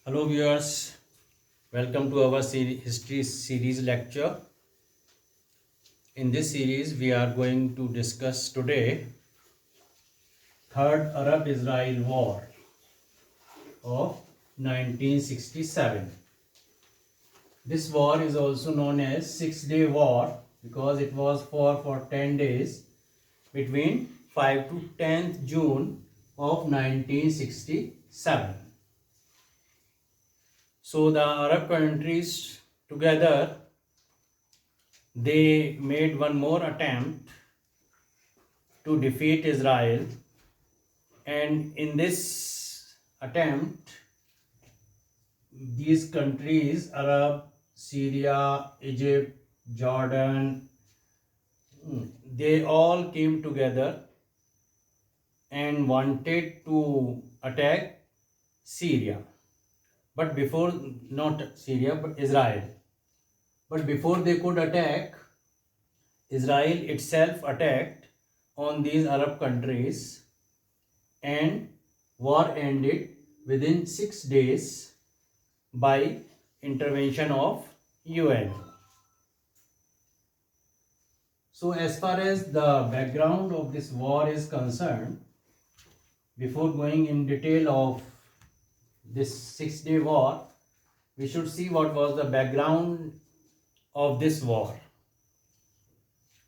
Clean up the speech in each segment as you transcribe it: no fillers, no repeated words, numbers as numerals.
Hello viewers, welcome to our history series lecture. In this series we are going to discuss today Third Arab-Israel War of 1967. This war is also known as Six-Day War because it was fought for 10 days between 5 to 10th June of 1967. So the Arab countries together they made one more attempt to defeat Israel, and in this attempt these countries Arab, Syria, Egypt, Jordan, they all came together and wanted to attack Syria, but before, not Syria but Israel, but before they could attack, Israel itself attacked on these Arab countries and war ended within 6 days by intervention of UN. So as far as the background of this war is concerned, before going in detail of this 6-day war, we should see what was the background of this war.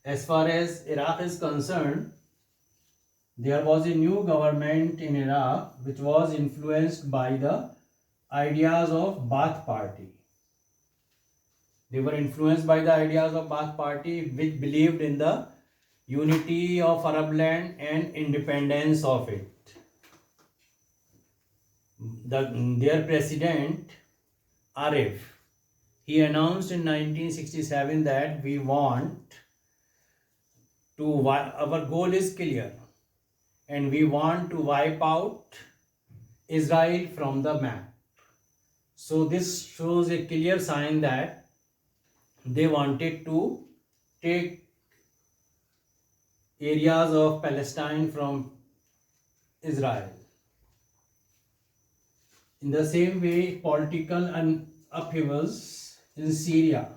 As far as Iraq is concerned, there was a new government in Iraq which was influenced by the ideas of Ba'ath Party. They were influenced by the ideas of Ba'ath Party, which believed in the unity of Arab land and independence of it. Their president, Arif, he announced in 1967 that our goal is clear and we want to wipe out Israel from the map. So this shows a clear sign that they wanted to take areas of Palestine from Israel. In the same way, political upheavals in Syria.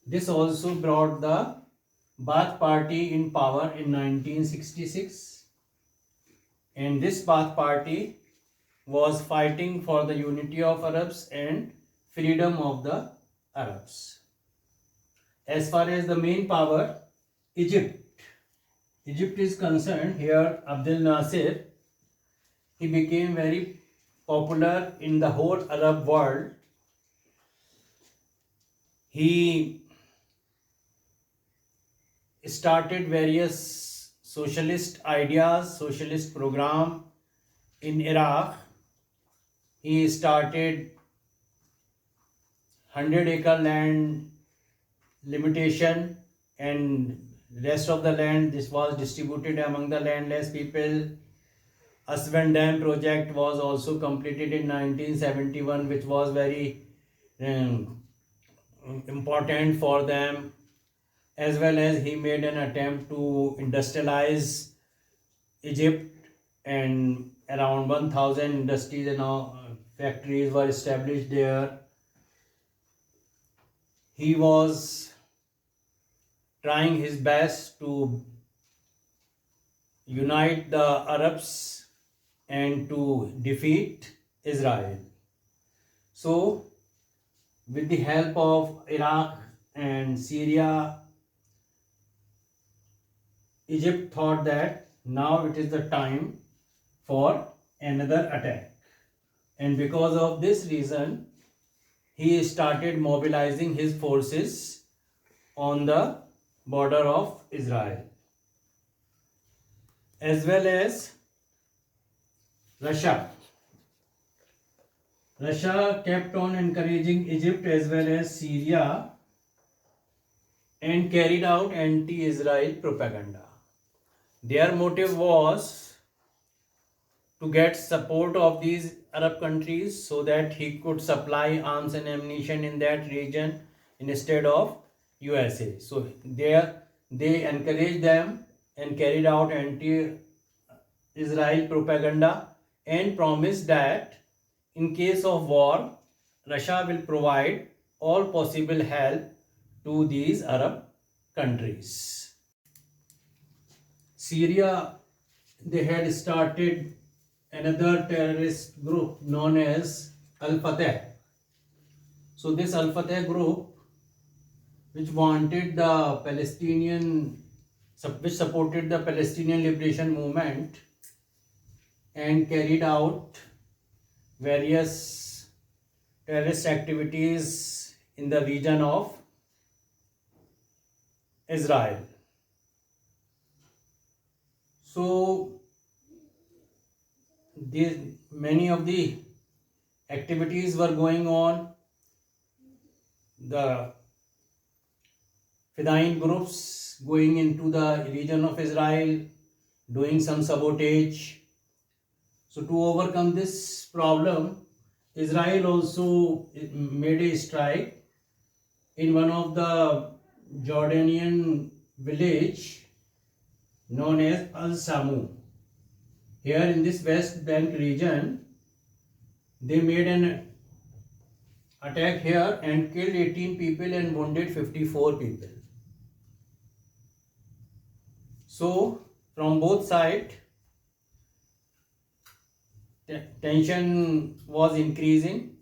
This also brought the Ba'ath Party in power in 1966, and this Ba'ath Party was fighting for the unity of Arabs and freedom of the Arabs. As far as the main power, Egypt is concerned, here Abdel Nasser, he became very popular in the whole Arab world. He started various socialist ideas, socialist program in Iraq. He started 100-acre land limitation, and rest of the land this was distributed among the landless people. Aswan Dam project was also completed in 1971, which was very important for them, as well as he made an attempt to industrialize Egypt, and around 1000 industries and factories were established there. He was trying his best to unite the Arabs and to defeat Israel. So with the help of Iraq and Syria, Egypt thought that now it is the time for another attack, and because of this reason he started mobilizing his forces on the border of Israel, as well as Russia. Russia kept on encouraging Egypt as well as Syria and carried out anti-Israel propaganda. Their motive was to get support of these Arab countries so that he could supply arms and ammunition in that region instead of USA. So they encouraged them and carried out anti-Israel propaganda and promised that in case of war, Russia will provide all possible help to these Arab countries. Syria, they had started another terrorist group known as Al-Fateh. So this Al-Fateh group, which wanted the which supported the Palestinian liberation movement and carried out various terrorist activities in the region of Israel. So many of the activities were going on. The Fedayeen groups going into the region of Israel, doing some sabotage. So to overcome this problem, Israel also made a strike in one of the Jordanian village known as Al-Samu. Here in this West Bank region, they made an attack here and killed 18 people and wounded 54 people. So from both sides, tension was increasing.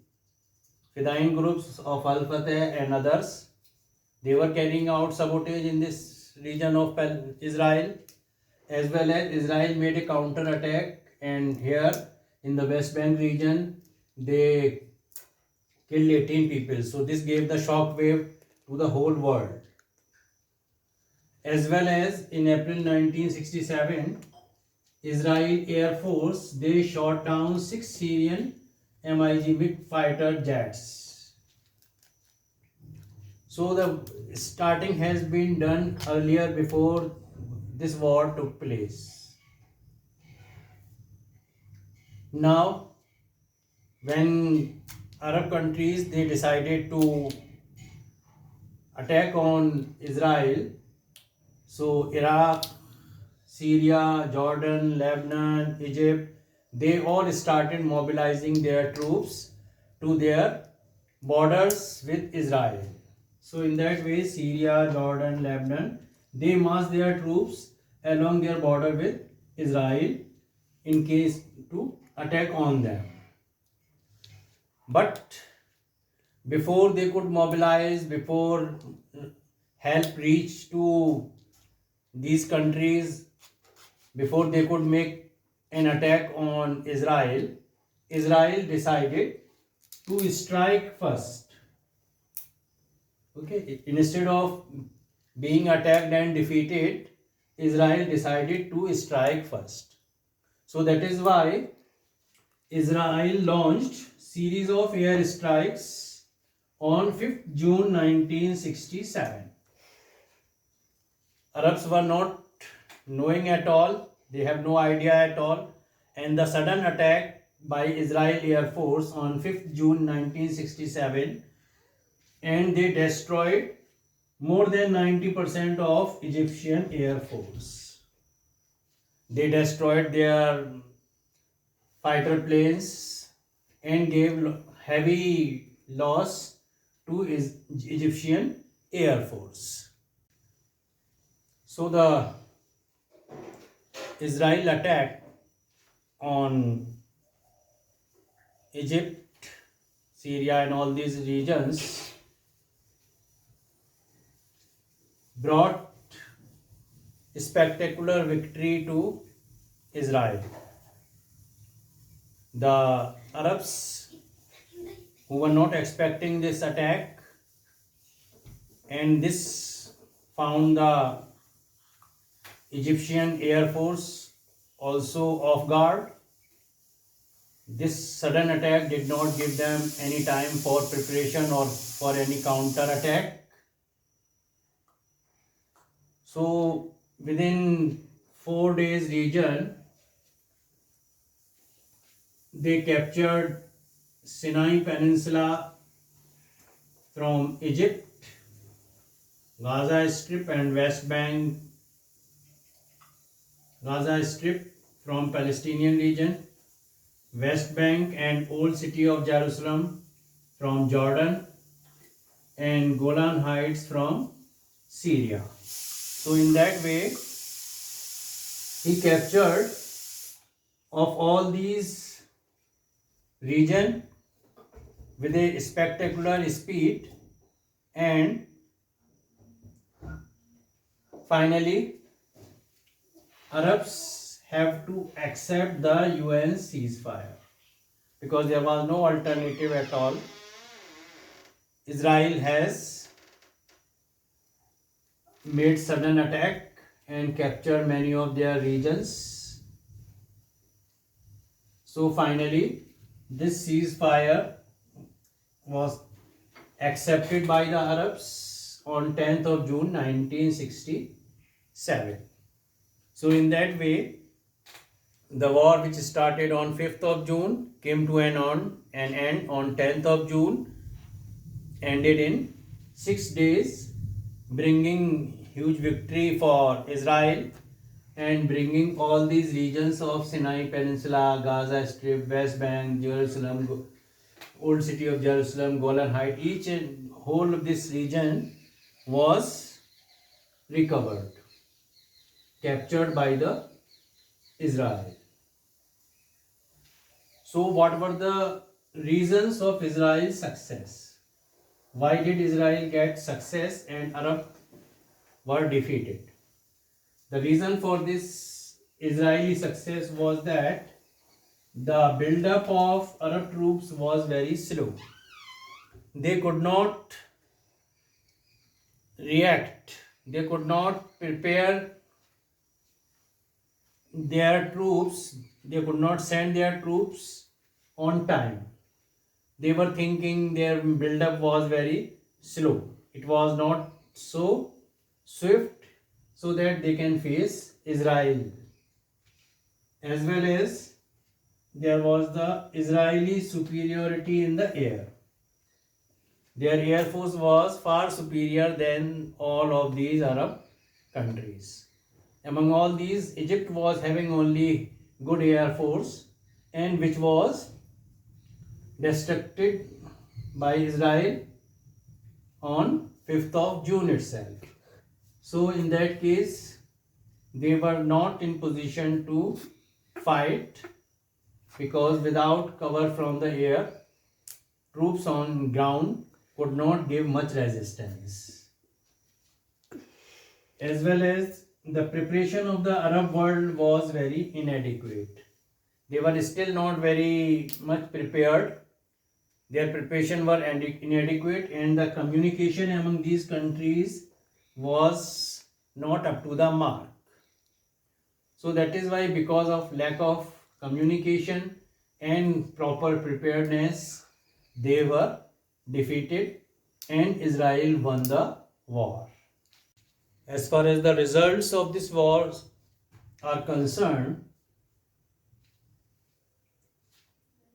Fedayeen groups of Al-Fateh and others, they were carrying out sabotage in this region of Israel, as well as Israel made a counter attack, and here in the West Bank region they killed 18 people. So this gave the shock wave to the whole world. As well as in April 1967, Israel Air Force, they shot down 6 Syrian MiG fighter jets. So the starting has been done earlier before this war took place. Now, when Arab countries, they decided to attack on Israel, so Iraq, Syria, Jordan, Lebanon, Egypt, they all started mobilizing their troops to their borders with Israel. So in that way, Syria, Jordan, Lebanon, they massed their troops along their border with Israel in case to attack on them. But before they could mobilize, before help reached to these countries, before they could make an attack on Israel, Israel decided to strike first. Okay, instead of being attacked and defeated, Israel decided to strike first. So that is why Israel launched series of air strikes on 5th June 1967. Arabs were not knowing at all, they have no idea at all, and the sudden attack by Israel Air Force on 5th June 1967, and they destroyed more than 90% of Egyptian Air Force. They destroyed their fighter planes and gave heavy loss to Egyptian Air Force. So the Israel attack on Egypt, Syria and all these regions brought a spectacular victory to Israel. The Arabs, who were not expecting this attack, and this found the Egyptian Air Force also off guard. This sudden attack did not give them any time for preparation or for any counter attack. So within 4 days region, they captured Sinai Peninsula from Egypt, Gaza Strip and West Bank, Gaza Strip from Palestinian region, West Bank and Old City of Jerusalem from Jordan, and Golan Heights from Syria. So in that way, he captured of all these region with a spectacular speed, and finally Arabs have to accept the UN ceasefire because there was no alternative at all. Israel has made sudden attack and captured many of their regions. So finally this ceasefire was accepted by the Arabs on 10th of June 1967. So in that way, the war which started on 5th of June came to an end on 10th of June, ended in 6 days, bringing huge victory for Israel and bringing all these regions of Sinai Peninsula, Gaza Strip, West Bank, Jerusalem, Old City of Jerusalem, Golan Heights, each and whole of this region was recovered, captured by the Israel. So what were the reasons of Israel's success? Why did Israel get success and Arab were defeated? The reason for this Israeli success was that the build-up of Arab troops was very slow. They could not react, they could not prepare their troops, they could not send their troops on time. They were thinking their build-up was very slow. It was not so swift so that they can face Israel. As well as there was the Israeli superiority in the air. Their air force was far superior than all of these Arab countries. Among all these, Egypt was having only good air force, and which was destructed by Israel on 5th of June itself. So in that case, they were not in position to fight because without cover from the air, troops on ground could not give much resistance. As well as the preparation of the Arab world was very inadequate. They were still not very much prepared. Their preparation were inadequate, and the communication among these countries was not up to the mark. So that is why, because of lack of communication and proper preparedness, they were defeated and Israel won the war. As far as the results of this war are concerned,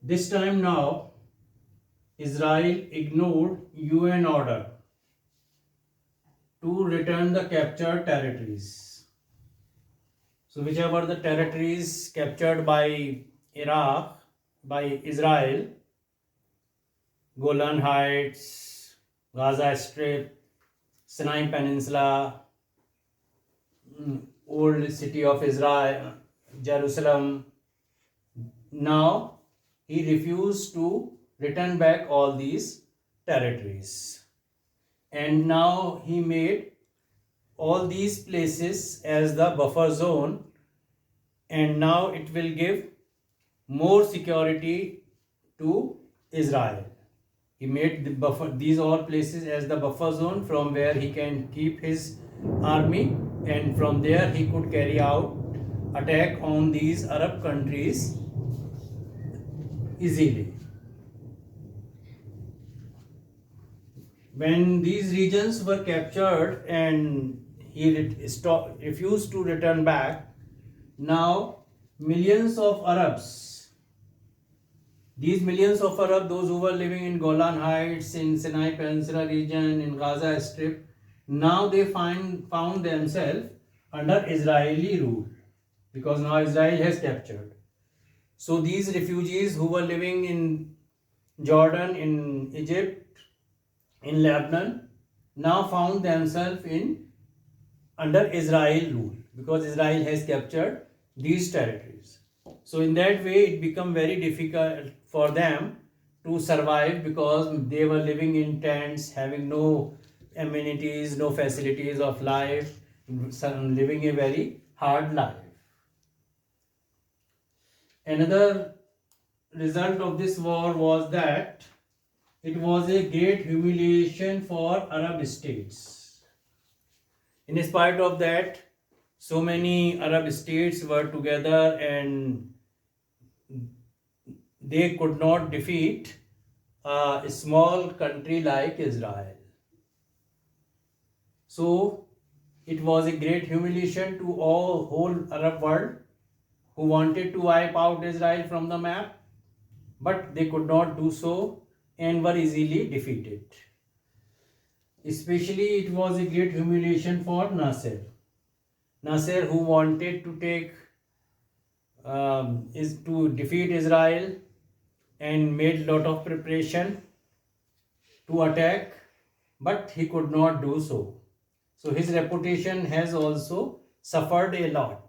this time now Israel ignored UN order to return the captured territories. So whichever the territories captured by Iraq, by Israel, Golan Heights, Gaza Strip, Sinai Peninsula, Old City of Israel, Jerusalem, now he refused to return back all these territories. And now he made all these places as the buffer zone, and now it will give more security to Israel. He made the buffer, these all places as the buffer zone from where he can keep his army, and from there he could carry out attack on these Arab countries easily. When these regions were captured and he refused to return back, now millions of Arabs, these millions of Arabs, those who were living in Golan Heights, in Sinai Peninsula region, in Gaza Strip, now they found themselves under Israeli rule because now Israel has captured. So these refugees who were living in Jordan, in Egypt, in Lebanon, now found themselves in under Israel rule, because Israel has captured these territories. So in that way it became very difficult for them to survive, because they were living in tents, having no amenities, no facilities of life, living a very hard life. Another result of this war was that it was a great humiliation for Arab states. In spite of that, so many Arab states were together and they could not defeat a small country like Israel. So it was a great humiliation to all whole Arab world who wanted to wipe out Israel from the map, but they could not do so and were easily defeated. Especially it was a great humiliation for Nasser. Nasser, who wanted to is to defeat Israel and made lot of preparation to attack, but he could not do so. So his reputation has also suffered a lot.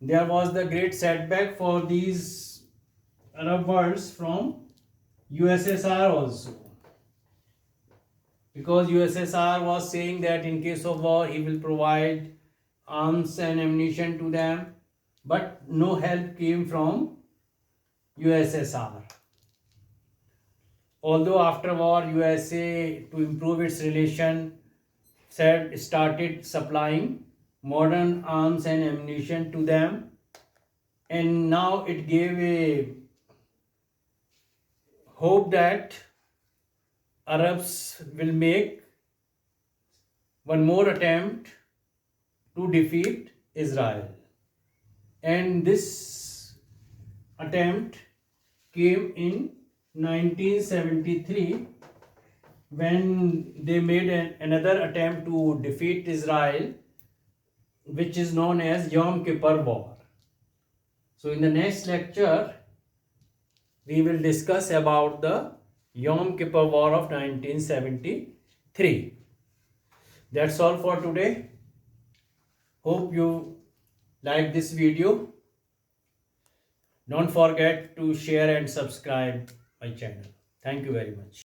There was the great setback for these Arab worlds from USSR also, because USSR was saying that in case of war he will provide arms and ammunition to them, but no help came from USSR. Although after war USA, to improve its relation, started supplying modern arms and ammunition to them, and now it gave a hope that Arabs will make one more attempt to defeat Israel. And this attempt came in 1973, when they made another attempt to defeat Israel, which is known as Yom Kippur War. So in the next lecture, we will discuss about the Yom Kippur War of 1973. That's all for today. Hope you like this video. Don't forget to share and subscribe my channel. Thank you very much.